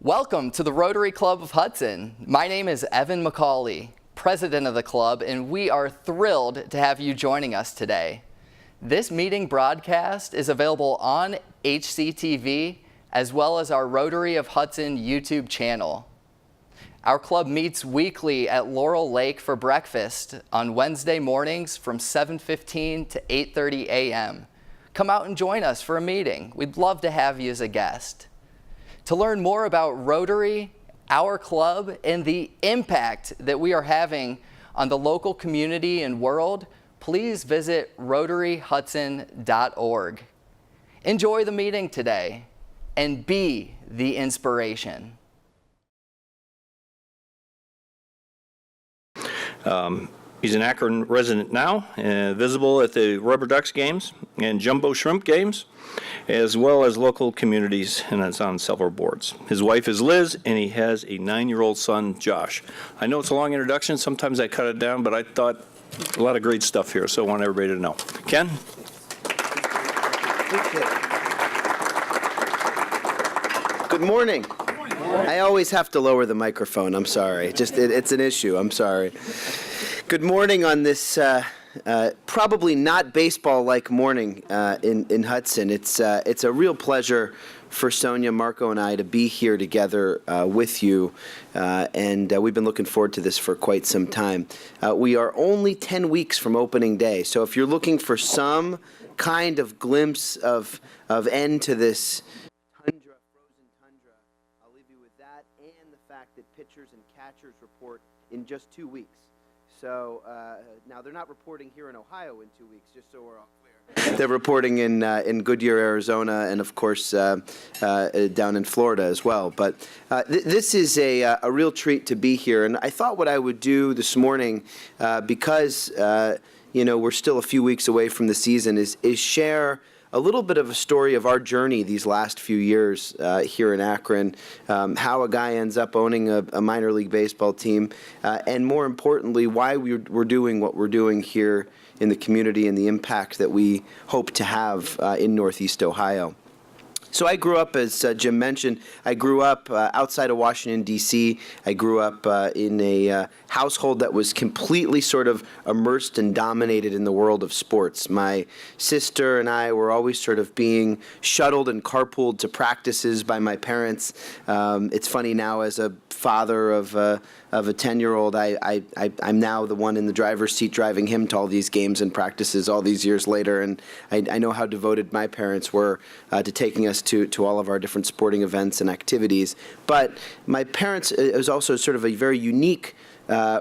Welcome to the Rotary Club of Hudson. My name is Evan McCauley, president of the club, and we are thrilled to have you joining us today. This meeting broadcast is available on HCTV as well as our Rotary of Hudson YouTube channel. Our club meets weekly at Laurel Lake for breakfast on Wednesday mornings from 7:15 to 8:30 a.m. Come out and join us for a meeting. We'd love to have you as a guest. To learn more about Rotary, our club, and the impact that we are having on the local community and world, please visit rotaryhudson.org. Enjoy the meeting today and be the inspiration. He's an Akron resident now, visible at the Rubber Ducks games and Jumbo Shrimp games, as well as local communities, and it's on several boards. His wife is Liz, and he has a 9-year-old son, Josh. I know it's a long introduction. Sometimes I cut it down, but I thought a lot of great stuff here, so I want everybody to know. Ken? Good morning. I always have to lower the microphone. I'm sorry. It's an issue. I'm sorry. Good morning on this probably not baseball-like morning in Hudson. It's a real pleasure for Sonia, Marco, and I to be here together with you, and we've been looking forward to this for quite some time. We are only 10 weeks from opening day, so if you're looking for some kind of glimpse of end to this frozen tundra, I'll leave you with that and the fact that pitchers and catchers report in just 2 weeks. So now they're not reporting here in Ohio in 2 weeks, just so we're all clear. They're reporting in Goodyear, Arizona, and of course down in Florida as well. But this is a real treat to be here, and I thought what I would do this morning, because we're still a few weeks away from the season, is share a little bit of a story of our journey these last few years here in Akron, how a guy ends up owning a minor league baseball team, and more importantly, why we're doing what we're doing here in the community and the impact that we hope to have in Northeast Ohio. So I grew up, as Jim mentioned, I grew up outside of Washington, D.C. I grew up in a household that was completely sort of immersed and dominated in the world of sports. My sister and I were always sort of being shuttled and carpooled to practices by my parents. It's funny now, as a father of a 10-year-old, I'm now the one in the driver's seat driving him to all these games and practices all these years later, and I know how devoted my parents were to taking us to all of our different sporting events and activities. But my parents, it was also sort of a very unique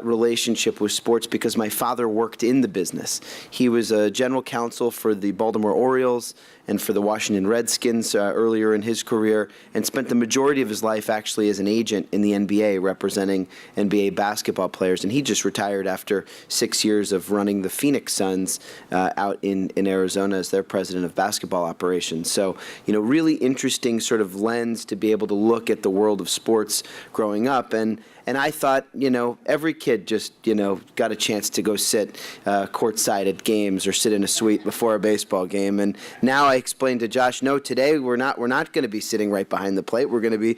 relationship with sports because my father worked in the business. He was a general counsel for the Baltimore Orioles and for the Washington Redskins earlier in his career, and spent the majority of his life actually as an agent in the NBA, representing NBA basketball players. And he just retired after 6 years of running the Phoenix Suns out in Arizona as their president of basketball operations. So, really interesting sort of lens to be able to look at the world of sports growing up. And I thought, every kid just, got a chance to go sit courtside at games or sit in a suite before a baseball game. And now I explained to Josh, no, today we're not going to be sitting right behind the plate. We're going to be,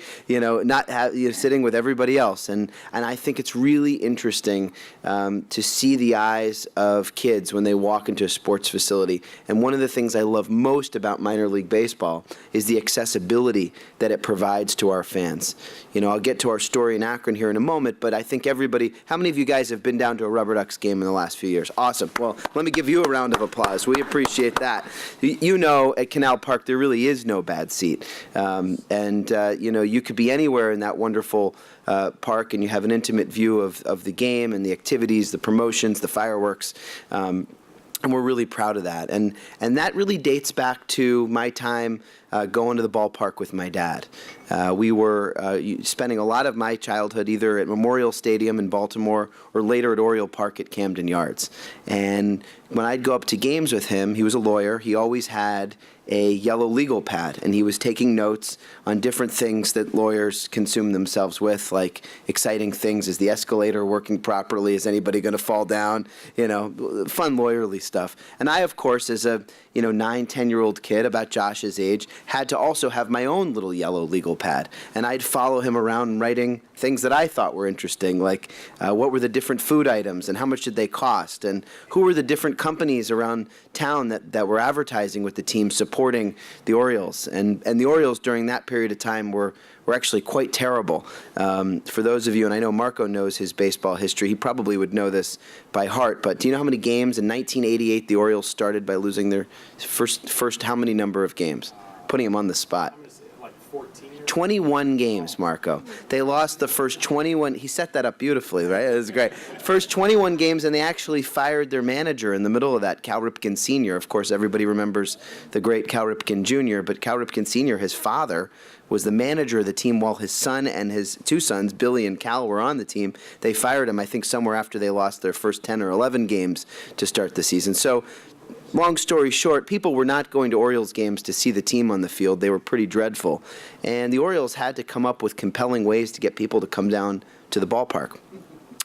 sitting with everybody else. And I think it's really interesting to see the eyes of kids when they walk into a sports facility. And one of the things I love most about minor league baseball is the accessibility that it provides to our fans. I'll get to our story in Akron here in a moment, but I think everybody, how many of you guys have been down to a Rubber Ducks game in the last few years? Awesome. Well, let me give you a round of applause. We appreciate that. At Canal Park, there really is no bad seat. You could be anywhere in that wonderful park, and you have an intimate view of the game and the activities, the promotions, the fireworks. And we're really proud of that. And that really dates back to my time going to the ballpark with my dad. We were spending a lot of my childhood either at Memorial Stadium in Baltimore or later at Oriole Park at Camden Yards. And when I'd go up to games with him, he was a lawyer. He always had a yellow legal pad, and he was taking notes on different things that lawyers consume themselves with, like exciting things. Is the escalator working properly? Is anybody going to fall down? Fun lawyerly stuff. And I, of course, as a 9, 10-year-old kid about Josh's age, had to also have my own little yellow legal pad. And I'd follow him around writing things that I thought were interesting, like what were the different food items and how much did they cost, and who were the different companies around town that were advertising with the team supporting the Orioles. And the Orioles during that period of time were actually quite terrible. For those of you, and I know Marco knows his baseball history, he probably would know this by heart, but do you know how many games in 1988 the Orioles started by losing their first how many number of games? Putting him on the spot. 21 games, Marco. They lost the first 21. He set that up beautifully, right? It was great. First 21 games, and they actually fired their manager in the middle of that, Cal Ripken Sr. Of course, everybody remembers the great Cal Ripken Jr., but Cal Ripken Sr., his father, was the manager of the team while his son and his two sons, Billy and Cal, were on the team. They fired him, I think, somewhere after they lost their first 10 or 11 games to start the season. So, long story short, people were not going to Orioles games to see the team on the field. They were pretty dreadful. And the Orioles had to come up with compelling ways to get people to come down to the ballpark.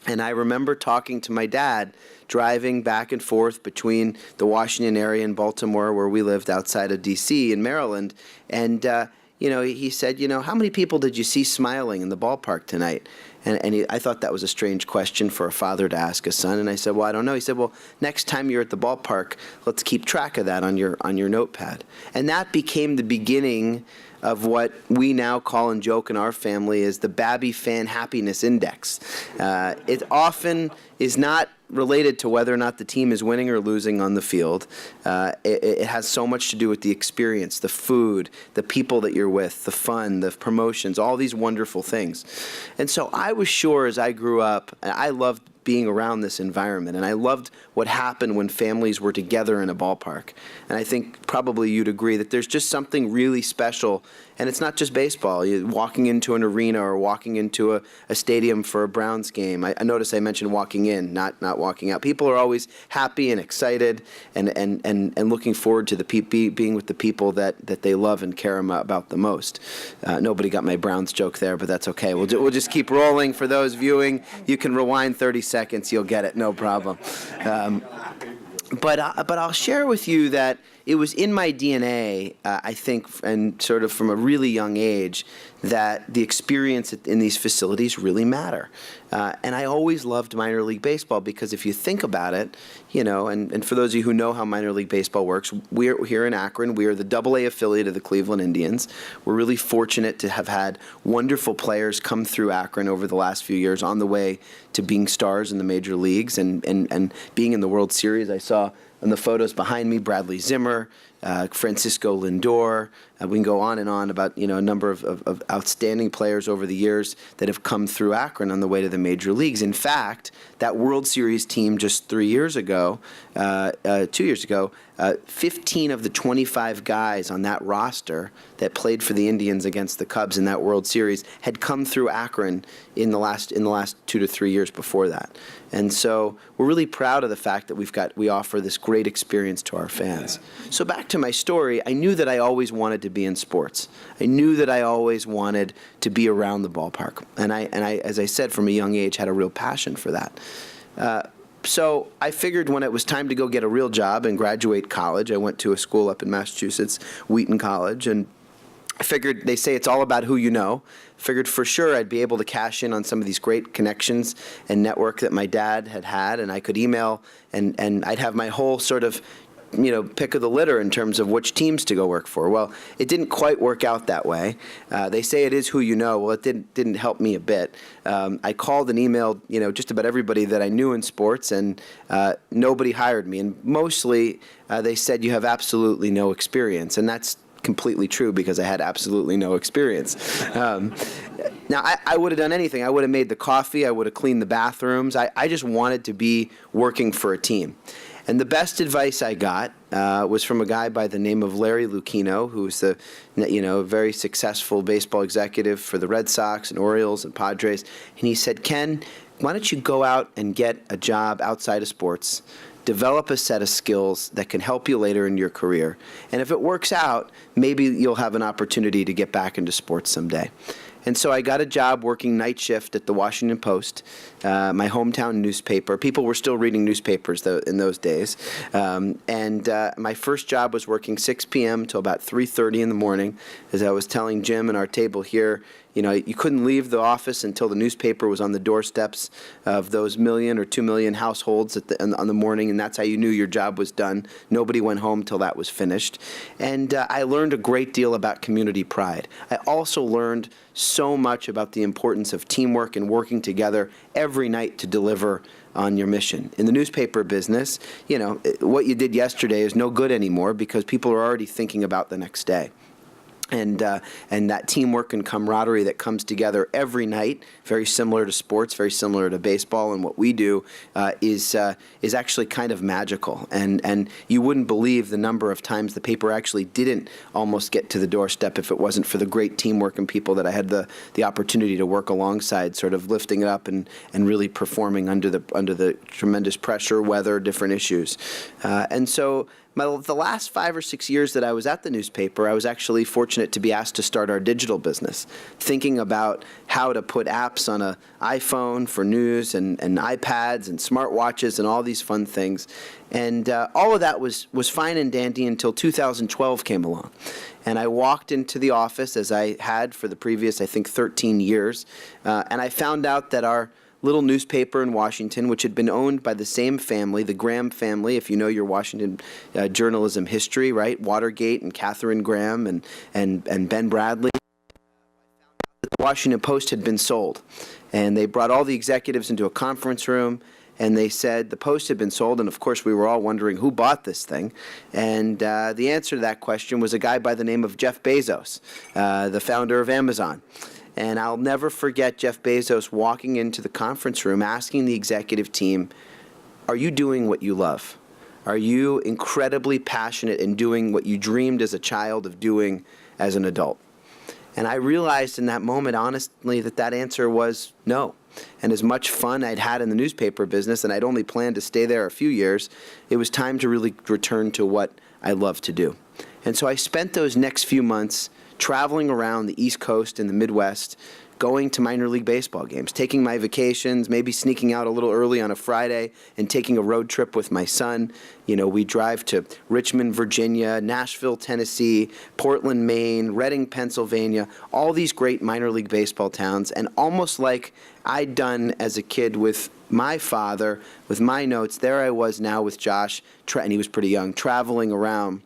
And I remember talking to my dad, driving back and forth between the Washington area and Baltimore, where we lived outside of D.C. in Maryland. And, he said, how many people did you see smiling in the ballpark tonight? And I thought that was a strange question for a father to ask a son. And I said, well, I don't know. He said, well, next time you're at the ballpark, let's keep track of that on your notepad. And that became the beginning of what we now call and joke in our family is the Babby Fan Happiness Index. It often is not related to whether or not the team is winning or losing on the field. It has so much to do with the experience, the food, the people that you're with, the fun, the promotions, all these wonderful things. And so I was sure as I grew up, I loved being around this environment, and I loved what happened when families were together in a ballpark. And I think probably you'd agree that there's just something really special, and it's not just baseball. You're walking into an arena or walking into a stadium for a Browns game. I notice I mentioned walking in, not walking out. People are always happy and excited and looking forward to being with the people that they love and care about the most. Nobody got my Browns joke there, but that's okay. We'll just keep rolling. For those viewing, you can rewind 30 seconds. You'll get it, no problem. But I'll share with you that it was in my DNA, I think, and sort of from a really young age, that the experience in these facilities really matter. And I always loved minor league baseball because if you think about it, and for those of you who know how minor league baseball works, we're here in Akron. We are the AA affiliate of the Cleveland Indians. We're really fortunate to have had wonderful players come through Akron over the last few years on the way to being stars in the major leagues and being in the World Series. I saw in the photos behind me, Bradley Zimmer, Francisco Lindor. We can go on and on about a number of outstanding players over the years that have come through Akron on the way to the major leagues. In fact, that World Series team just 2 years ago, 15 of the 25 guys on that roster that played for the Indians against the Cubs in that World Series had come through Akron in the last 2 to 3 years before that. And so we're really proud of the fact that we offer this great experience to our fans. So back to my story, I knew that I always wanted to be in sports. I knew that I always wanted to be around the ballpark. And I, as I said, from a young age, had a real passion for that. So I figured when it was time to go get a real job and graduate college, I went to a school up in Massachusetts, Wheaton College, and I figured, they say it's all about who you know. Figured for sure I'd be able to cash in on some of these great connections and network that my dad had, and I could email, and I'd have my whole sort of pick of the litter in terms of which teams to go work for. Well, it didn't quite work out that way. They say it is who you know. Well, it didn't help me a bit. I called and emailed, just about everybody that I knew in sports, and nobody hired me. And mostly they said you have absolutely no experience, and that's completely true because I had absolutely no experience. Now, I would have done anything. I would have made the coffee. I would have cleaned the bathrooms. I just wanted to be working for a team. And the best advice I got was from a guy by the name of Larry Lucchino, who's the very successful baseball executive for the Red Sox and Orioles and Padres. And he said, Ken, why don't you go out and get a job outside of sports, develop a set of skills that can help you later in your career. And if it works out, maybe you'll have an opportunity to get back into sports someday. And so I got a job working night shift at the Washington Post, my hometown newspaper. People were still reading newspapers in those days. And my first job was working 6 p.m. till about 3:30 in the morning. As I was telling Jim and our table here, you know, you couldn't leave the office until the newspaper was on the doorsteps of those 1 million or 2 million households on the morning, and that's how you knew your job was done. Nobody went home till that was finished. And I learned a great deal about community pride. I also learned so much about the importance of teamwork and working together every night to deliver on your mission. In the newspaper business, you know, what you did yesterday is no good anymore because people are already thinking about the next day. And that teamwork and camaraderie that comes together every night, very similar to sports, very similar to baseball, and what we do is actually kind of magical. And you wouldn't believe the number of times the paper actually didn't almost get to the doorstep if it wasn't for the great teamwork and people that I had the opportunity to work alongside, sort of lifting it up and really performing under the tremendous pressure, weather, different issues. And so the last 5 or 6 years that I was at the newspaper, I was actually fortunate to be asked to start our digital business, thinking about how to put apps on an iPhone for news and iPads and smartwatches and all these fun things. And all of that was fine and dandy until 2012 came along. And I walked into the office, as I had for the previous, I think, 13 years, and I found out that our little newspaper in Washington, which had been owned by the same family, the Graham family, if you know your Washington journalism history, right? Watergate and Katharine Graham and Ben Bradley. The Washington Post had been sold. And they brought all the executives into a conference room, and they said the Post had been sold, and of course we were all wondering who bought this thing. And the answer to that question was a guy by the name of Jeff Bezos, the founder of Amazon. And I'll never forget Jeff Bezos walking into the conference room asking the executive team, are you doing what you love? Are you incredibly passionate in doing what you dreamed as a child of doing as an adult? And I realized in that moment, honestly, that answer was no. And as much fun I'd had in the newspaper business, and I'd only planned to stay there a few years, it was time to really return to what I love to do. And so I spent those next few months traveling around the East Coast and the Midwest, going to minor league baseball games, taking my vacations, maybe sneaking out a little early on a Friday and taking a road trip with my son. You know, we drive to Richmond, Virginia, Nashville, Tennessee, Portland, Maine, Reading, Pennsylvania, all these great minor league baseball towns. And almost like I'd done as a kid with my father, with my notes, there I was now with Josh, and he was pretty young, traveling around,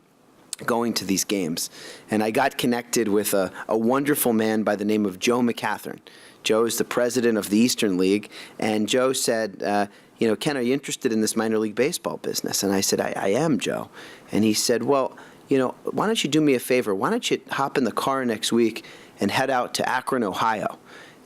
going to these games. And I got connected with a wonderful man by the name of Joe McCatherine. Joe is the president of the Eastern League, and Joe said, you know, Ken, are you interested in this minor league baseball business? And I said, I am, Joe. And he said, well, you know, why don't you do me a favor? Why don't you hop in the car next week and head out to Akron, Ohio?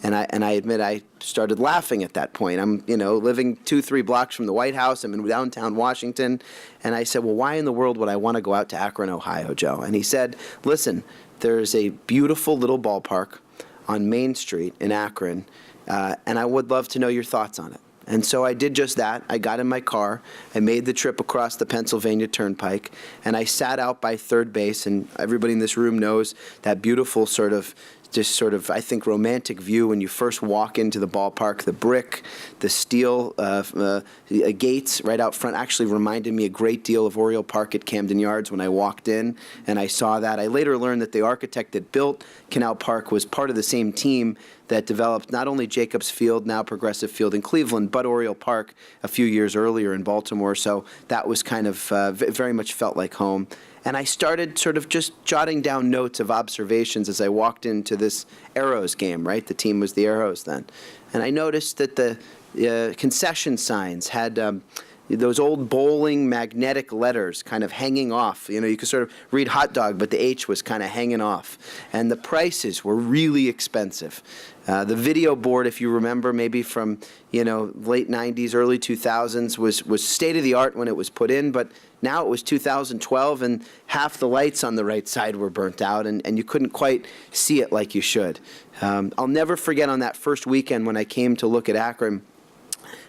And I admit I started laughing at that point. I'm, you know, living 2-3 blocks from the White House. I'm in downtown Washington. And I said, well, why in the world would I want to go out to Akron, Ohio, Joe? And he said, listen, there's a beautiful little ballpark on Main Street in Akron, and I would love to know your thoughts on it. And so I did just that. I got in my car, I made the trip across the Pennsylvania Turnpike, and I sat out by third base, and everybody in this room knows that beautiful sort of, I think, romantic view when you first walk into the ballpark. The brick, the steel gates right out front actually reminded me a great deal of Oriole Park at Camden Yards when I walked in, and I saw that. I later learned that the architect that built Canal Park was part of the same team that developed not only Jacobs Field, now Progressive Field in Cleveland, but Oriole Park a few years earlier in Baltimore. So that was kind of very much felt like home. And I started sort of just jotting down notes of observations as I walked into this Arrows game, right? The team was the Arrows then. And I noticed that the concession signs had those old bowling magnetic letters kind of hanging off. You know, you could sort of read hot dog, but the H was kind of hanging off. And the prices were really expensive. The video board, if you remember, maybe from, you know, late 90s, early 2000s, was state-of-the-art when it was put in, but now it was 2012, and half the lights on the right side were burnt out, and you couldn't quite see it like you should. I'll never forget on that first weekend when I came to look at Akron,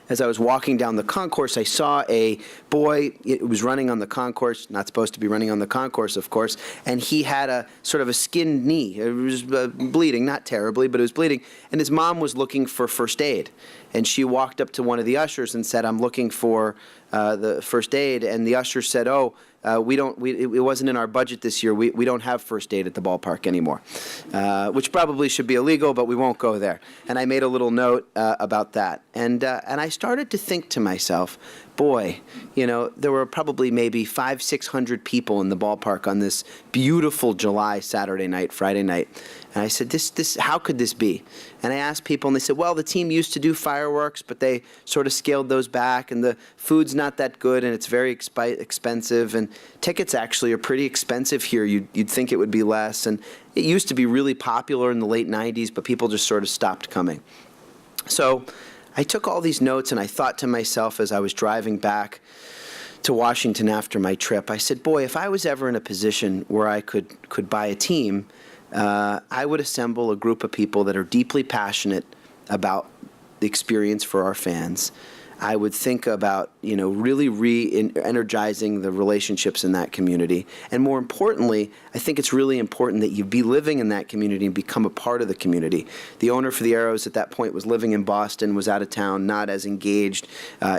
as I was walking down the concourse, I saw a boy. It was running on the concourse, not supposed to be running on the concourse, of course, and he had a sort of a skinned knee. It was bleeding, not terribly, but it was bleeding, and his mom was looking for first aid. And she walked up to one of the ushers and said, "I'm looking for the first aid." And the usher said, "Oh, it wasn't in our budget this year. We don't have first aid at the ballpark anymore," which probably should be illegal, but we won't go there. And I made a little note about that. And I started to think to myself, boy, there were probably maybe 500-600 people in the ballpark on this beautiful July Saturday night, Friday night. And I said, how could this be? And I asked people, and they said, well, the team used to do fireworks, but they sort of scaled those back, and the food's not that good, and it's very expensive, and tickets actually are pretty expensive here. You'd think it would be less, and it used to be really popular in the late 90s, but people just sort of stopped coming. So I took all these notes, and I thought to myself as I was driving back to Washington after my trip, I said, boy, if I was ever in a position where I could buy a team, I would assemble a group of people that are deeply passionate about the experience for our fans. I would think about, really re-energizing the relationships in that community. And more importantly, I think it's really important that you be living in that community and become a part of the community. The owner for the Arrows at that point was living in Boston, was out of town, not as engaged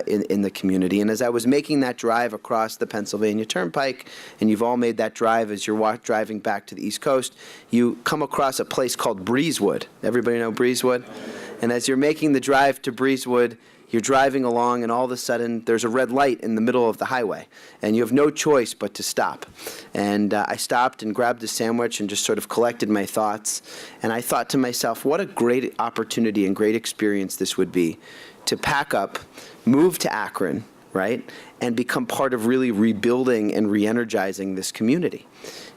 in the community. And as I was making that drive across the Pennsylvania Turnpike, and you've all made that drive as you're driving back to the East Coast, you come across a place called Breezewood. Everybody know Breezewood? And as you're making the drive to Breezewood, you're driving along, and all of a sudden, there's a red light in the middle of the highway, and you have no choice but to stop. And I stopped and grabbed a sandwich and just sort of collected my thoughts. And I thought to myself, what a great opportunity and great experience this would be to pack up, move to Akron, right, and become part of really rebuilding and re-energizing this community.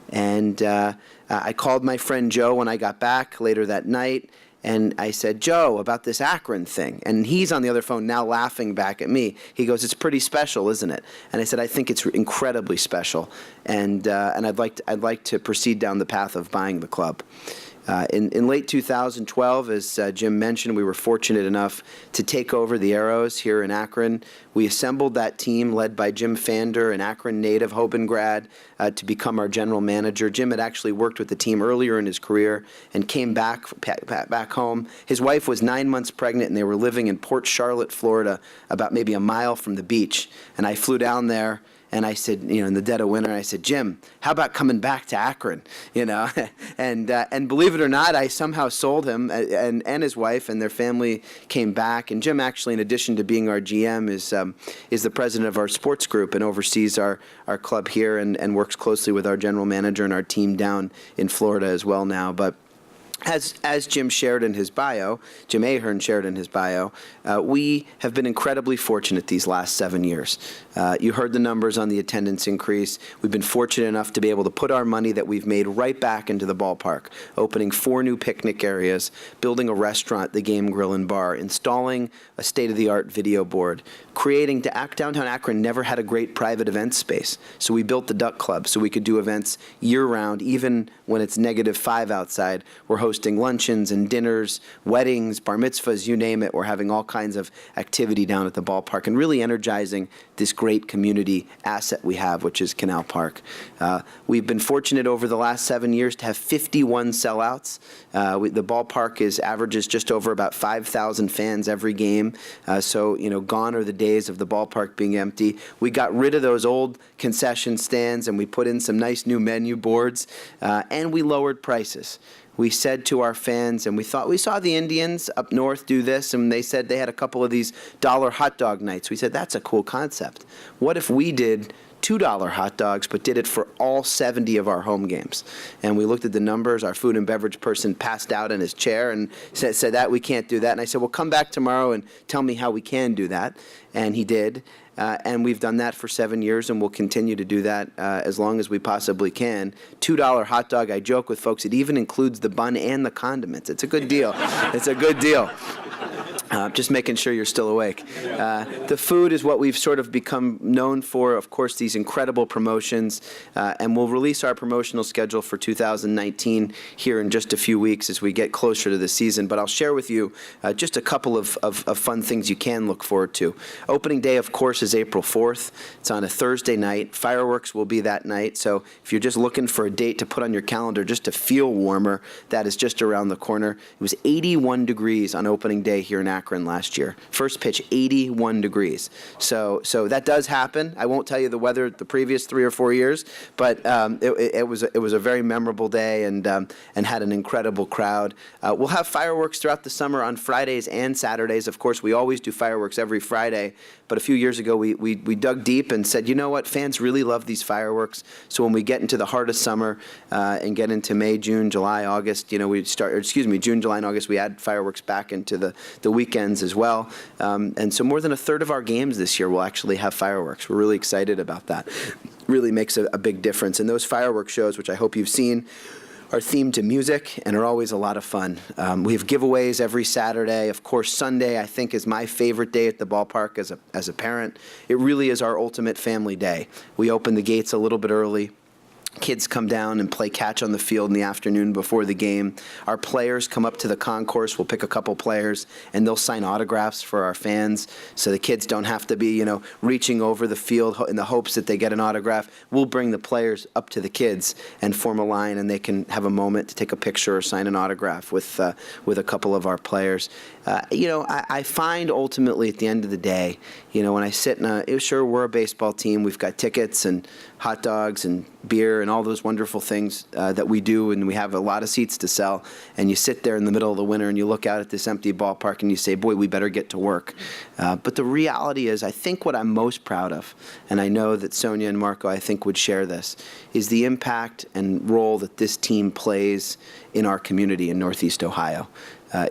And I called my friend Joe when I got back later that night, and I said, Joe, about this Akron thing. And he's on the other phone now laughing back at me. He goes, it's pretty special, isn't it? And I said, I think it's incredibly special. And I'd like to proceed down the path of buying the club. In late 2012, as Jim mentioned, we were fortunate enough to take over the Arrows here in Akron. We assembled that team led by Jim Fander, an Akron native, Hoban grad, to become our general manager. Jim had actually worked with the team earlier in his career and came back home. His wife was 9 months pregnant, and they were living in Port Charlotte, Florida, about maybe a mile from the beach. And I flew down there. And I said, in the dead of winter, I said, Jim, how about coming back to Akron? And believe it or not, I somehow sold him and his wife, and their family came back. And Jim actually, in addition to being our GM, is the president of our sports group and oversees our club here and works closely with our general manager and our team down in Florida as well now. But as Jim shared in his bio, Jim Ahern shared in his bio, we have been incredibly fortunate these last 7 years. You heard the numbers on the attendance increase. We've been fortunate enough to be able to put our money that we've made right back into the ballpark, opening 4 new picnic areas, building a restaurant, the Game Grill and Bar, installing a state-of-the-art video board, creating downtown Akron never had a great private event space. So we built the Duck Club so we could do events year-round, even when it's -5 outside. We're hosting luncheons and dinners, weddings, bar mitzvahs, you name it. We're having all kinds of activity down at the ballpark and really energizing this great community asset we have, which is Canal Park. We've been fortunate over the last 7 years to have 51 sellouts. The ballpark averages just over about 5,000 fans every game. So gone are the days of the ballpark being empty. We got rid of those old concession stands, and we put in some nice new menu boards, and we lowered prices. We said to our fans, and we saw the Indians up north do this, and they said they had a couple of these $1 hot dog nights. We said, that's a cool concept. What if we did $2 hot dogs, but did it for all 70 of our home games? And we looked at the numbers. Our food and beverage person passed out in his chair and said that we can't do that. And I said, well, come back tomorrow and tell me how we can do that. And he did. And we've done that for 7 years, and we'll continue to do that as long as we possibly can. $2 hot dog, I joke with folks, it even includes the bun and the condiments. It's a good deal. It's a good deal. Just making sure you're still awake. The food is what we've sort of become known for. Of course, these incredible promotions, and we'll release our promotional schedule for 2019 here in just a few weeks as we get closer to the season. But I'll share with you just a couple of fun things you can look forward to. Opening day, of course, is April 4th. It's on a Thursday night. Fireworks will be that night. So if you're just looking for a date to put on your calendar just to feel warmer, that is just around the corner. It was 81 degrees on opening day here in Akron last year. First pitch, 81 degrees. So that does happen. I won't tell you the weather the previous 3 or 4 years, but it was a very memorable day and had an incredible crowd. We'll have fireworks throughout the summer on Fridays and Saturdays. Of course, we always do fireworks every Friday, but a few years ago we dug deep and said, you know what, fans really love these fireworks. So when we get into the heart of summer and get into May, June, July, August, June, July, and August, we add fireworks back into the weekends as well. And so more than a third of our games this year will actually have fireworks. We're really excited about that. Really makes a big difference. And those fireworks shows, which I hope you've seen, are themed to music and are always a lot of fun. We have giveaways every Saturday. Of course, Sunday, I think, is my favorite day at the ballpark as a parent. It really is our ultimate family day. We open the gates a little bit early. Kids come down and play catch on the field in the afternoon before the game. Our players come up to the concourse. We'll pick a couple players, and they'll sign autographs for our fans, so the kids don't have to be, reaching over the field in the hopes that they get an autograph. We'll bring the players up to the kids and form a line, and they can have a moment to take a picture or sign an autograph with a couple of our players. I find ultimately at the end of the day, when I sit sure, we're a baseball team. We've got tickets and hot dogs and beer and all those wonderful things that we do, and we have a lot of seats to sell. And you sit there in the middle of the winter and you look out at this empty ballpark and you say, boy, we better get to work. But the reality is, I think what I'm most proud of, and I know that Sonia and Marco, I think, would share this, is the impact and role that this team plays in our community in Northeast Ohio.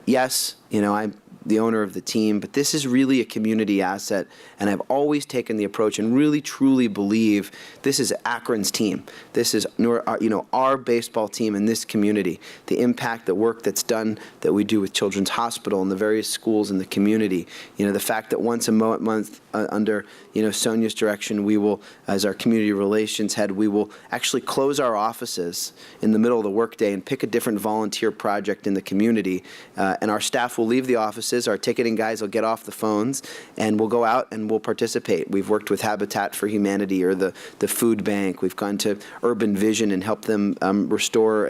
Yes, I'm the owner of the team, but this is really a community asset, and I've always taken the approach and really truly believe this is Akron's team. This is our baseball team in this community. The impact, the work that's done that we do with Children's Hospital and the various schools in the community. The fact that once a month under Sonia's direction, we will, as our community relations head, we will actually close our offices in the middle of the workday and pick a different volunteer project in the community, and our staff will leave the offices. Our ticketing guys will get off the phones, and we'll go out and we'll participate. We've worked with Habitat for Humanity or the food bank. We've gone to Urban Vision and helped them restore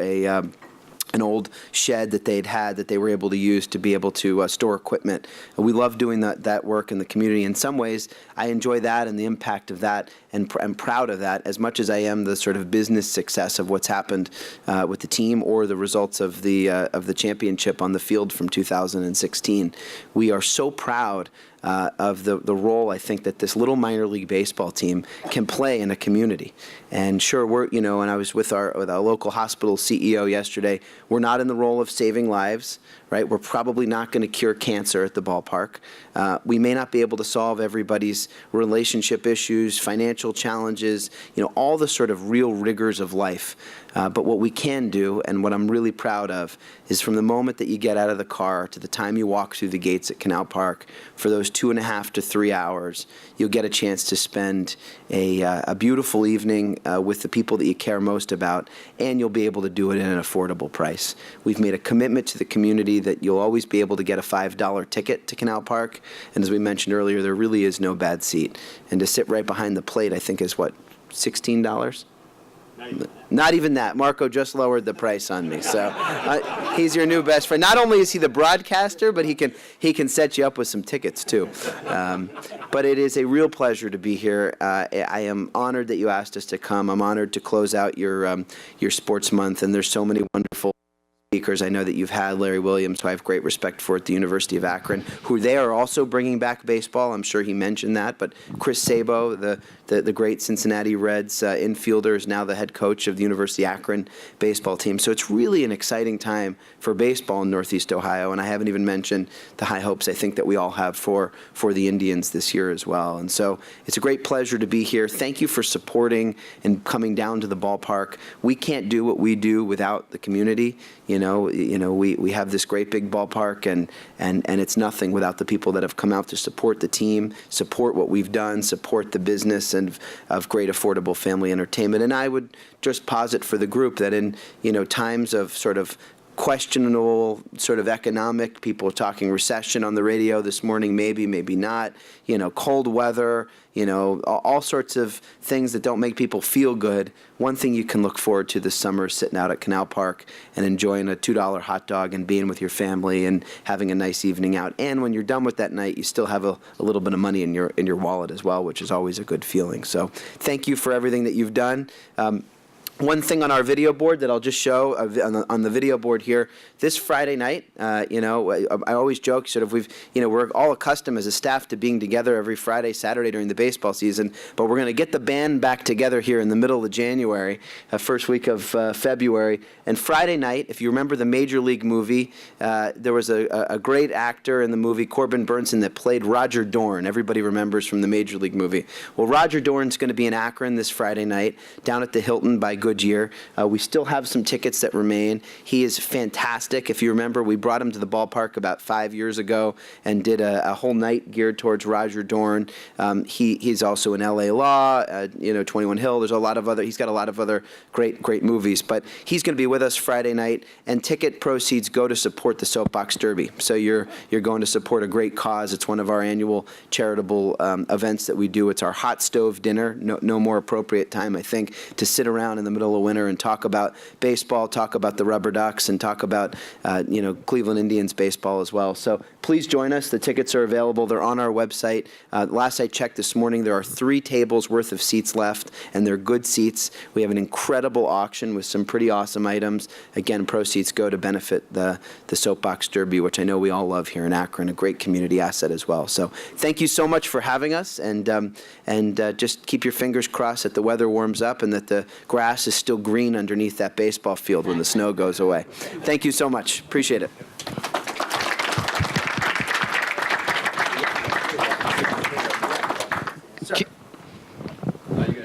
an old shed that that they were able to use to be able to store equipment. We love doing that work in the community. In some ways, I enjoy that and the impact of that, and I'm proud of that as much as I am the sort of business success of what's happened with the team or the results of the championship on the field from 2016. We are so proud of the role, I think, that this little minor league baseball team can play in a community. And sure, and I was with our local hospital CEO yesterday, we're not in the role of saving lives, right? We're probably not going to cure cancer at the ballpark. We may not be able to solve everybody's relationship issues, financial challenges, all the sort of real rigors of life. But what we can do, and what I'm really proud of, is from the moment that you get out of the car to the time you walk through the gates at Canal Park, for those 2.5 to 3 hours, you'll get a chance to spend a beautiful evening with the people that you care most about, and you'll be able to do it at an affordable price. We've made a commitment to the community that you'll always be able to get a $5 ticket to Canal Park, and as we mentioned earlier, there really is no bad seat. And to sit right behind the plate, I think, is what, $16? Not even that. Marco just lowered the price on me. So he's your new best friend. Not only is he the broadcaster, but he can set you up with some tickets too. But it is a real pleasure to be here. I am honored that you asked us to come. I'm honored to close out your sports month, and there's so many wonderful speakers. I know that you've had Larry Williams, who I have great respect for, at the University of Akron, who they are also bringing back baseball. I'm sure he mentioned that. But Chris Sabo, the great Cincinnati Reds infielder, is now the head coach of the University of Akron baseball team. So it's really an exciting time for baseball in Northeast Ohio. And I haven't even mentioned the high hopes I think that we all have for the Indians this year as well. And so it's a great pleasure to be here. Thank you for supporting and coming down to the ballpark. We can't do what we do without the community. we have this great big ballpark, and it's nothing without the people that have come out to support the team, support what we've done, support the business and of great affordable family entertainment. And I would just posit for the group that in times of sort of questionable sort of economic, people talking recession on the radio this morning, maybe not, cold weather, all sorts of things that don't make people feel good. One thing you can look forward to this summer is sitting out at Canal Park and enjoying a $2 hot dog and being with your family and having a nice evening out. And when you're done with that night, you still have a little bit of money in your wallet as well, which is always a good feeling. So thank you for everything that you've done. One thing on our video board that I'll just show on the video board here, this Friday night, I always joke sort of we're all accustomed as a staff to being together every Friday, Saturday during the baseball season, but we're going to get the band back together here in the middle of January, first week of February. And Friday night, if you remember the Major League movie, there was a great actor in the movie, Corbin Burnson, that played Roger Dorn. Everybody remembers from the Major League movie. Well, Roger Dorn's going to be in Akron this Friday night down at the Hilton by Goodyear. We still have some tickets that remain. He is fantastic. If you remember, we brought him to the ballpark about 5 years ago and did a whole night geared towards Roger Dorn. He's also in L.A. Law, 21 Hill. He's got a lot of other great movies. But he's going to be with us Friday night, and ticket proceeds go to support the Soapbox Derby. So you're going to support a great cause. It's one of our annual charitable events that we do. It's our hot stove dinner. No more appropriate time, I think, to sit around in the middle of winter and talk about baseball, talk about the Rubber Ducks, and talk about Cleveland Indians baseball as well. So please join us. The tickets are available. They're on our website. Last I checked this morning, there are 3 tables worth of seats left, and they're good seats. We have an incredible auction with some pretty awesome items. Again, proceeds go to benefit the Soapbox Derby, which I know we all love here in Akron, a great community asset as well. So thank you so much for having us, and just keep your fingers crossed that the weather warms up and that the grass is still green underneath that baseball field when the snow goes away. Thank you so much. Appreciate it.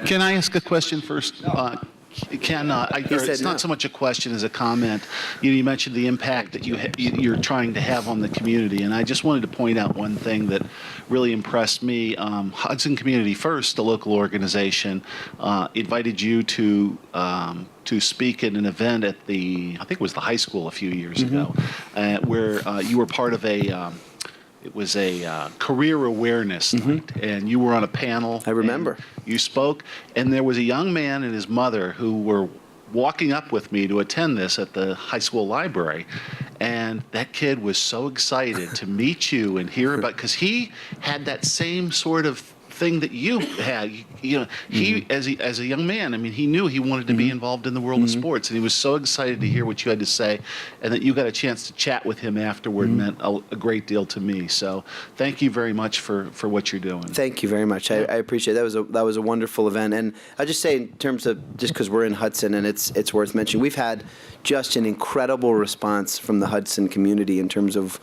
Can I ask a question first? It's no. not so much a question as a comment. You mentioned the impact that you're trying to have on the community, and I just wanted to point out one thing that really impressed me. Hudson Community First, the local organization, invited you to speak at an event at I think it was the high school a few years ago, where you were part of it was a career awareness night, and you were on a panel. I remember. You spoke, and there was a young man and his mother who were walking up with me to attend this at the high school library, and that kid was so excited to meet you and hear about, because he had that same sort of thing that you had. He as a young man, I mean, he knew he wanted to be involved in the world of sports, and he was so excited to hear what you had to say, and that you got a chance to chat with him afterward meant a great deal to me. So thank you very much for what you're doing. Thank you very much. I appreciate it. That was a wonderful event, and I'll just say, in terms of, just because we're in Hudson, and it's worth mentioning, we've had just an incredible response from the Hudson community in terms of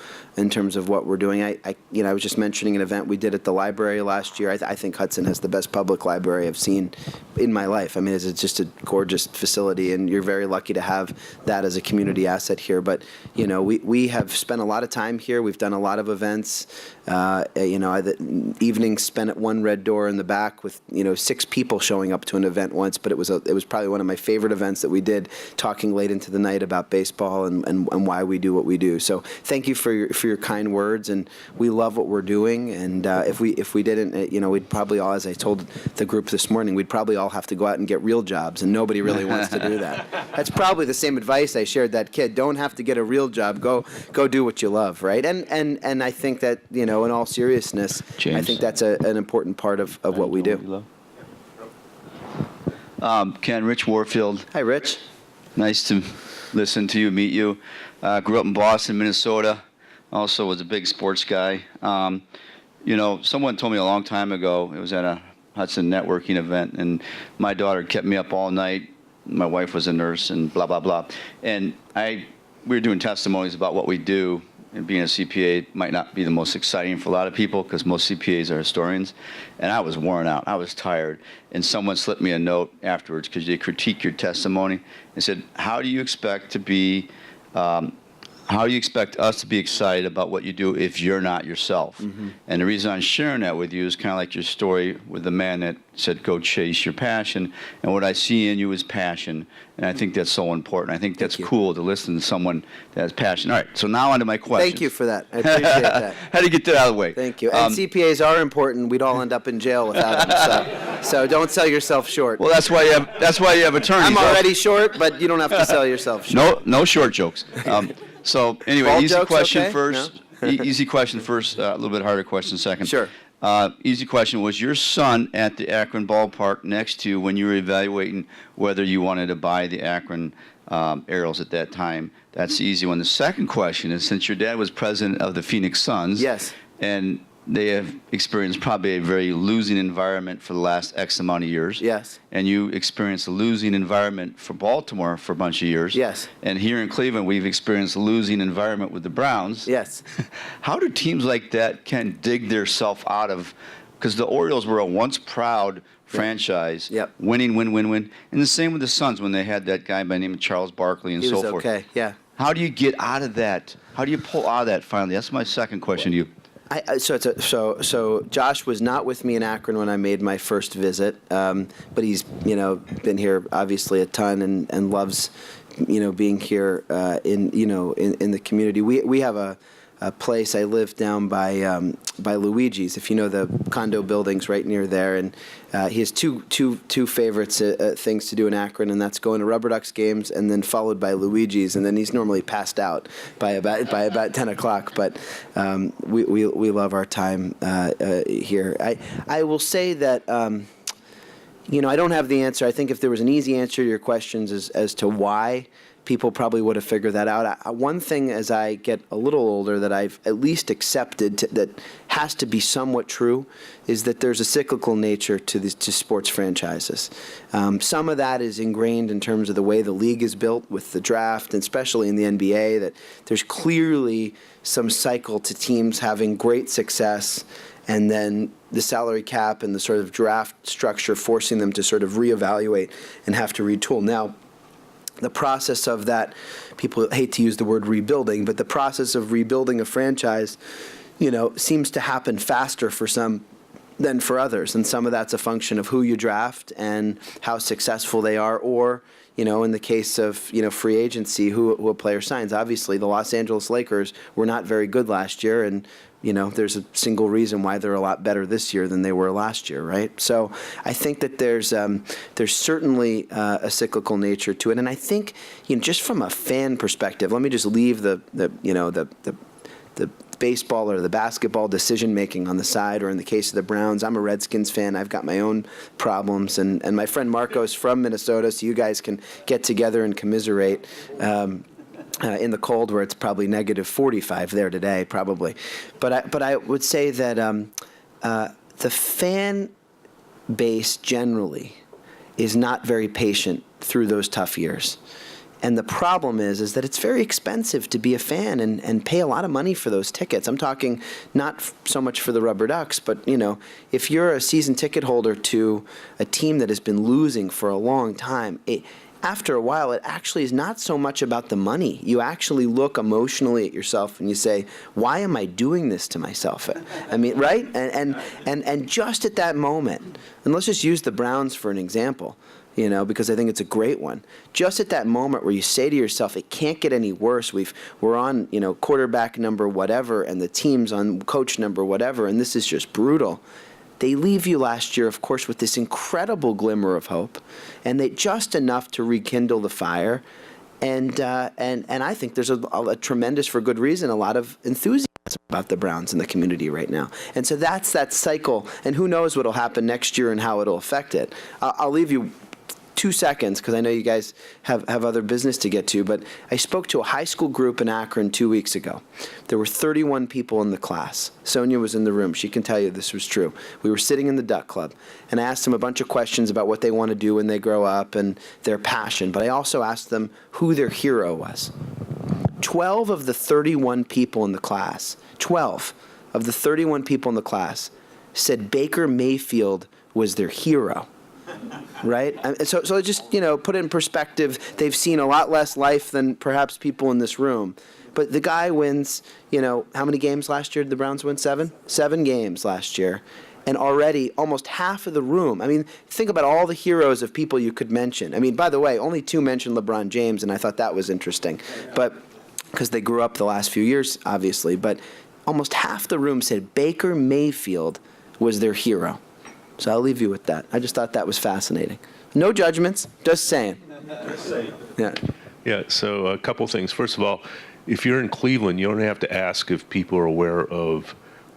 what we're doing. I was just mentioning an event we did at the library last year. I think Hudson has the best public library I've seen in my life. I mean, it's just a gorgeous facility, and you're very lucky to have that as a community asset here. But we have spent a lot of time here. We've done a lot of events. The evenings spent at One Red Door in the back with 6 people showing up to an event once. But it was probably one of my favorite events that we did, talking late into the night about baseball and why we do what we do. So thank you for your kind words, and we love what we're doing. And if we didn't, we'd probably all, as I told the group this morning, we'd probably all have to go out and get real jobs, and nobody really wants to do that. That's probably the same advice I shared that kid. Don't have to get a real job. Go do what you love, right? And I think that in all seriousness, James, I think that's an important part of what we do. Ken, Rich Warfield. Hi, Rich. Nice to listen to you, meet you. Grew up in Boston, Minnesota. Also was a big sports guy. Someone told me a long time ago, it was at a Hudson networking event, and my daughter kept me up all night. My wife was a nurse, and blah, blah, blah. And we were doing testimonies about what we do, and being a CPA might not be the most exciting for a lot of people, because most CPAs are historians. And I was worn out. I was tired. And someone slipped me a note afterwards, because they critique your testimony, and said, how do you expect to be How do you expect us to be excited about what you do if you're not yourself? And the reason I'm sharing that with you is kind of like your story with the man that said, go chase your passion. And what I see in you is passion. And I think that's so important. I think that's cool to listen to someone that has passion. All right, so now on to my question. Thank you for that. I appreciate that. How do you get that out of the way? Thank you. And CPAs are important. We'd all end up in jail without them. So don't sell yourself short. Well, that's why you have attorneys. I'm already short, but you don't have to sell yourself short. No short jokes. So anyway, Ball easy jokes, question okay? first. Easy question first. A little bit harder question second. Sure. Easy question. Was your son at the Akron ballpark next to you when you were evaluating whether you wanted to buy the Akron Arrows at that time? That's the easy one. The second question is, since your dad was president of the Phoenix Suns, Yes. and they have experienced probably a very losing environment for the last X amount of years. Yes. And you experienced a losing environment for Baltimore for a bunch of years. Yes. And here in Cleveland, we've experienced a losing environment with the Browns. Yes. How do teams like that can dig themselves out of, because the Orioles were a once proud franchise, Yep. winning, win. And the same with the Suns when they had that guy by the name of Charles Barkley and He so was forth. okay, yeah. How do you get out of that? How do you pull out of that finally? That's my second question to you. So Josh was not with me in Akron when I made my first visit, but he's been here obviously a ton and loves being here in the community. We have a place. I live down by Luigi's, if you know the condo buildings right near there, and he has two favorites things to do in Akron, and that's going to Rubber Ducks games and then followed by Luigi's, and then he's normally passed out by about 10 o'clock. But we love our time here. I will say that. I don't have the answer. I think if there was an easy answer to your questions as to why, people probably would have figured that out. One thing as I get a little older that I've at least accepted that has to be somewhat true is that there's a cyclical nature to sports franchises. Some of that is ingrained in terms of the way the league is built with the draft, and especially in the NBA, that there's clearly some cycle to teams having great success and then the salary cap and the sort of draft structure forcing them to sort of reevaluate and have to retool. Now, the process of that, people hate to use the word rebuilding, but the process of rebuilding a franchise, seems to happen faster for some than for others. And some of that's a function of who you draft and how successful they are, or, in the case of, free agency, who a player signs. Obviously, the Los Angeles Lakers were not very good last year, and there's a single reason why they're a lot better this year than they were last year, right? So I think that there's certainly a cyclical nature to it, and I think just from a fan perspective, let me just leave the baseball or the basketball decision making on the side, or in the case of the Browns, I'm a Redskins fan. I've got my own problems, and my friend Marco's from Minnesota, so you guys can get together and commiserate. In the cold, where it's probably negative 45 there today, probably. But I would say that the fan base generally is not very patient through those tough years. And the problem is that it's very expensive to be a fan and pay a lot of money for those tickets. I'm talking not so much for the Rubber Ducks, but, if you're a season ticket holder to a team that has been losing for a long time, after a while, it actually is not so much about the money. You actually look emotionally at yourself and you say, why am I doing this to myself? I mean, right? And just at that moment, and let's just use the Browns for an example, because I think it's a great one. Just at that moment where you say to yourself, it can't get any worse. We're on, quarterback number whatever, and the team's on coach number whatever, and this is just brutal. They leave you last year, of course, with this incredible glimmer of hope, and they just enough to rekindle the fire. And I think there's a tremendous, for good reason, a lot of enthusiasm about the Browns in the community right now. And so that's that cycle, and who knows what will happen next year and how it'll affect it. I'll leave you 2 seconds, because I know you guys have other business to get to, but I spoke to a high school group in Akron 2 weeks ago. There were 31 people in the class. Sonia was in the room. She can tell you this was true. We were sitting in the Duck Club, and I asked them a bunch of questions about what they want to do when they grow up and their passion, but I also asked them who their hero was. 12 of the 31 people in the class, 12 of the 31 people in the class said Baker Mayfield was their hero. right? So just, put it in perspective. They've seen a lot less life than perhaps people in this room. But the guy wins, how many games last year did the Browns win? 7? 7 games last year. And already almost half of the room. I mean, think about all the heroes of people you could mention. I mean, by the way, only 2 mentioned LeBron James, and I thought that was interesting. But because they grew up the last few years, obviously. But almost half the room said Baker Mayfield was their hero. So I'll leave you with that. I just thought that was fascinating. No judgments, just saying. Yeah. Yeah, so a couple things. First of all, if you're in Cleveland, you don't have to ask if people are aware of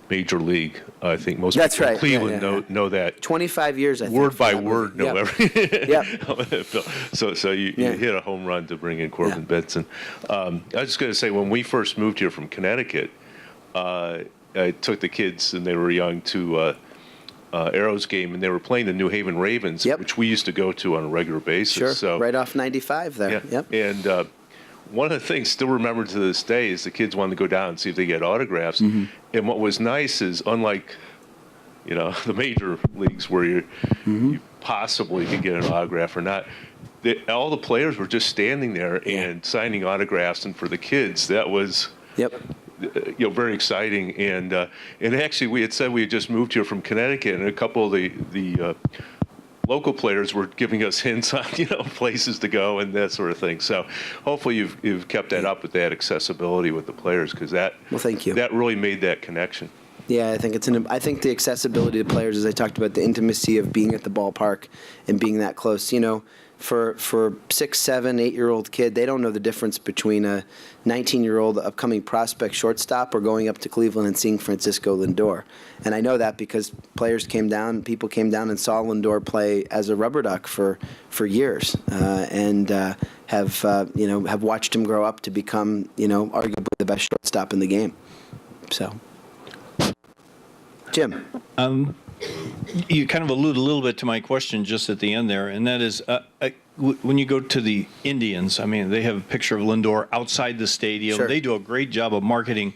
Major League. I think most That's people right. in Cleveland know that. 25 years, I think. Word by word, know everything. Yep. So you hit a home run to bring in Corbin Benson. I was just going to say, when we first moved here from Connecticut, I took the kids, and they were young, to Arrows game, and they were playing the New Haven Ravens, which we used to go to on a regular basis. Sure, So, right off 95 there. Yeah. Yep. And one of the things still remembered to this day is the kids wanted to go down and see if they get autographs. Mm-hmm. And what was nice is, unlike the major leagues where you possibly could get an autograph or not, all the players were just standing there and signing autographs. And for the kids, that was very exciting. And actually, we had said we had just moved here from Connecticut, and a couple of the local players were giving us hints on places to go and that sort of thing. So hopefully you've kept that up with that accessibility with the players, because that thank you. That really made that connection. Yeah, I think I think the accessibility to players, as I talked about, the intimacy of being at the ballpark and being that close. For 6, 7, 8-year-old kid, they don't know the difference between a 19-year-old upcoming prospect shortstop or going up to Cleveland and seeing Francisco Lindor. And I know that because people came down and saw Lindor play as a rubber duck for years, and have watched him grow up to become arguably the best shortstop in the game. So, Jim. You kind of alluded a little bit to my question just at the end there, and that is, when you go to the Indians, I mean, they have a picture of Lindor outside the stadium. Sure. They do a great job of marketing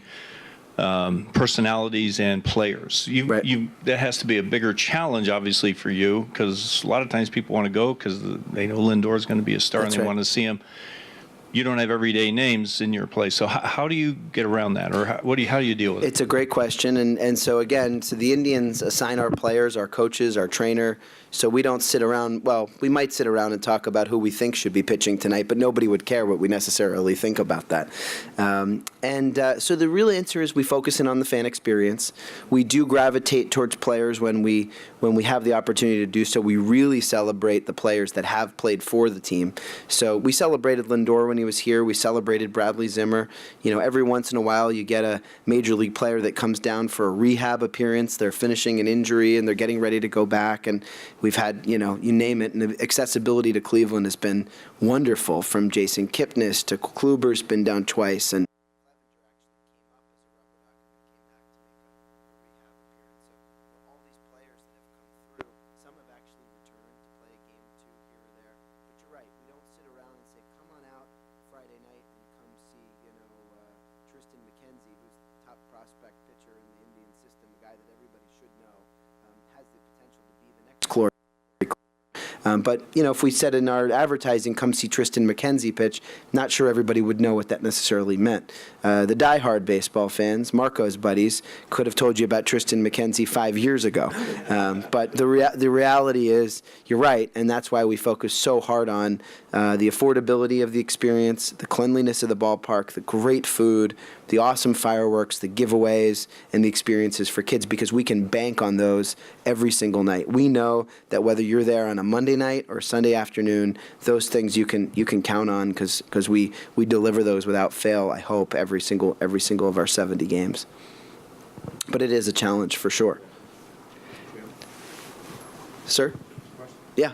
personalities and players. That has to be a bigger challenge, obviously, for you, because a lot of times people want to go because they know Lindor is going to be a star. That's and they right. want to see him. You don't have everyday names in your place. So how do you get around that, or how do you deal with it? It's a great question, and so again, the Indians assign our players, our coaches, our trainer. So we don't sit around. Well, we might sit around and talk about who we think should be pitching tonight, but nobody would care what we necessarily think about that. So the real answer is we focus in on the fan experience. We do gravitate towards players when we have the opportunity to do so. We really celebrate the players that have played for the team. So we celebrated Lindor when he was here. We celebrated Bradley Zimmer. Every once in a while you get a major league player that comes down for a rehab appearance. They're finishing an injury and they're getting ready to go back, and we've had, you name it, and the accessibility to Cleveland has been wonderful, from Jason Kipnis to Kluber's been down twice, and but, if we said in our advertising, come see Tristan McKenzie pitch, not sure everybody would know what that necessarily meant. The diehard baseball fans, Marco's buddies, could have told you about Tristan McKenzie 5 years ago. But the reality is, you're right, and that's why we focus so hard on the affordability of the experience, the cleanliness of the ballpark, the great food, the awesome fireworks, the giveaways, and the experiences for kids, because we can bank on those every single night. We know that whether you're there on a Monday night or Sunday afternoon, those things you can count on, because we deliver those without fail, I hope, every single of our 70 games. But it is a challenge for sure. Sir? Yeah.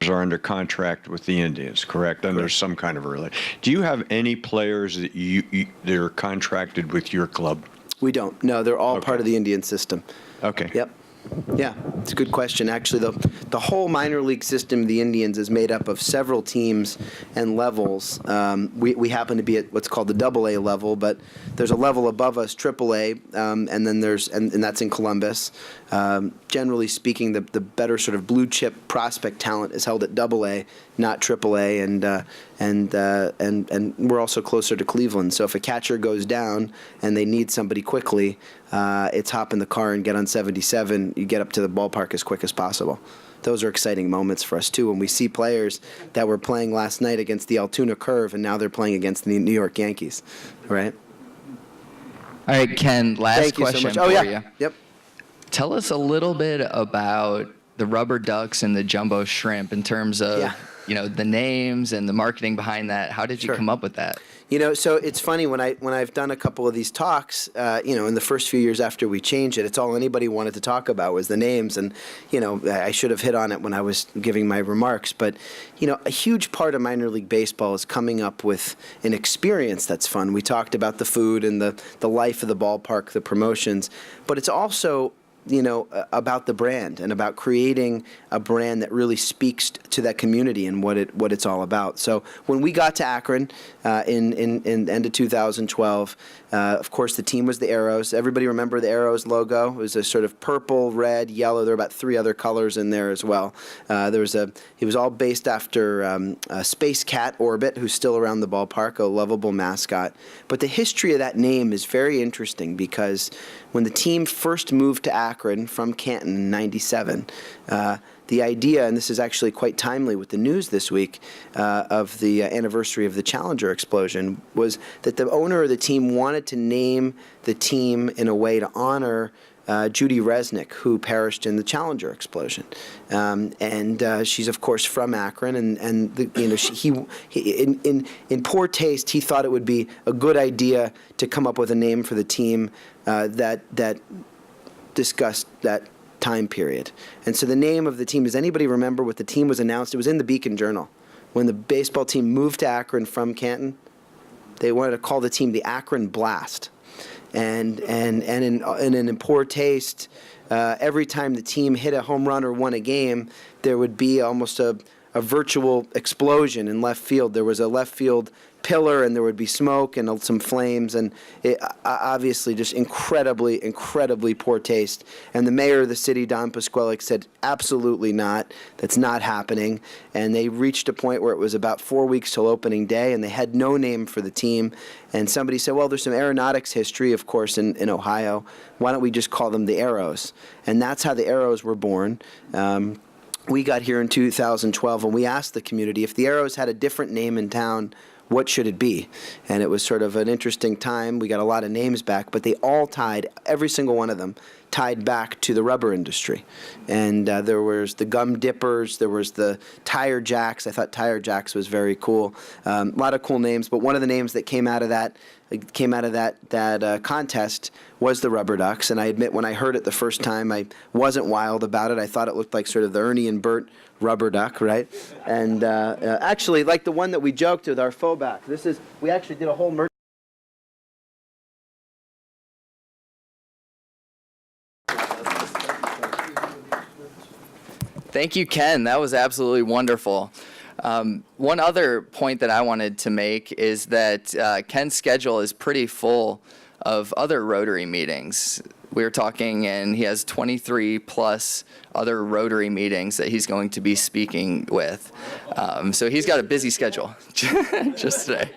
Are under contract with the Indians, correct? And there's some kind of a relation. Do you have any players that that are contracted with your club? We don't. No, they're all part of the Indian system. Okay. Yep. Yeah. It's a good question. Actually, the whole minor league system, the Indians, is made up of several teams and levels. We happen to be at what's called the AA level, but there's a level above us, AAA, and then and that's in Columbus. Generally speaking, the better sort of blue chip prospect talent is held at AA, not AAA, and we're also closer to Cleveland. So if a catcher goes down and they need somebody quickly, it's hop in the car and get on 77. You get up to the ballpark as quick as possible. Those are exciting moments for us too when we see players that were playing last night against the Altoona Curve and now they're playing against the New York Yankees, right? All right, Ken, last Thank you so question much. for Oh, yeah. you. Yep. Tell us a little bit about the rubber ducks and the jumbo shrimp in terms of, Yeah. the names and the marketing behind that. How did you Sure. come up with that? So it's funny when I've done a couple of these talks, in the first few years after we changed it, it's all anybody wanted to talk about was the names, and I should have hit on it when I was giving my remarks, but a huge part of minor league baseball is coming up with an experience that's fun. We talked about the food and the life of the ballpark, the promotions, but it's also about the brand and about creating a brand that really speaks to that community and what it's all about. So when we got to Akron in end of 2012, of course the team was the Arrows. Everybody remember the Arrows logo? It was a sort of purple, red, yellow. There were about 3 other colors in there as well. It was all based after Space Cat Orbit, who's still around the ballpark, a lovable mascot. But the history of that name is very interesting because when the team first moved to Akron from Canton in '97, the idea, and this is actually quite timely with the news this week of the anniversary of the Challenger explosion, was that the owner of the team wanted to name the team in a way to honor Judy Resnick, who perished in the Challenger explosion, and she's of course from Akron, and in poor taste, he thought it would be a good idea to come up with a name for the team that discussed that time period. And so the name of the team, does anybody remember what the team was announced? It was in the Beacon Journal. When the baseball team moved to Akron from Canton, they wanted to call the team the Akron Blast. And in poor taste, every time the team hit a home run or won a game, there would be almost a virtual explosion in left field. There was a left field pillar, and there would be smoke and some flames, and it, obviously just incredibly poor taste. And the mayor of the city, Don Pasquale, said, absolutely not. That's not happening. And they reached a point where it was about 4 weeks till opening day, and they had no name for the team. And somebody said, well, there's some aeronautics history, of course, in Ohio. Why don't we just call them the Arrows? And that's how the Arrows were born. We got here in 2012, and we asked the community if the Arrows had a different name in town, what should it be? And it was sort of an interesting time. We got a lot of names back, but they all tied, every single one of them, tied back to the rubber industry. And there was the Gum Dippers, there was the Tire Jacks. I thought Tire Jacks was very cool. A lot of cool names, but one of the names that came out of that contest was the Rubber Ducks. And I admit, when I heard it the first time, I wasn't wild about it. I thought it looked like sort of the Ernie and Bert rubber duck, right? And actually, like the one that we joked with our faux back. We actually did a whole merch. Thank you, Ken. That was absolutely wonderful. One other point that I wanted to make is that Ken's schedule is pretty full of other Rotary meetings. We were talking, and he has 23 plus other Rotary meetings that he's going to be speaking with. So he's got a busy schedule just today.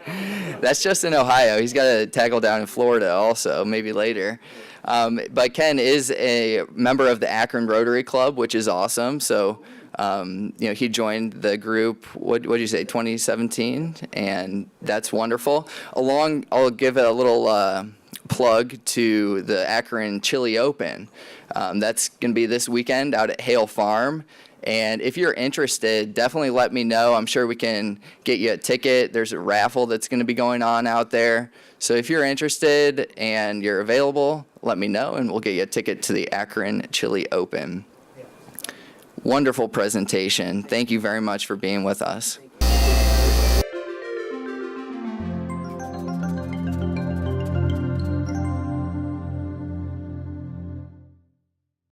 That's just in Ohio. He's got to tackle down in Florida also, maybe later. But Ken is a member of the Akron Rotary Club, which is awesome. So, he joined the group, what did you say, 2017? And that's wonderful. I'll give it a little plug to the Akron Chili Open. That's going to be this weekend out at Hale Farm. And if you're interested, definitely let me know. I'm sure we can get you a ticket. There's a raffle that's going to be going on out there. So if you're interested and you're available, let me know, and we'll get you a ticket to the Akron Chili Open. Wonderful presentation. Thank you very much for being with us.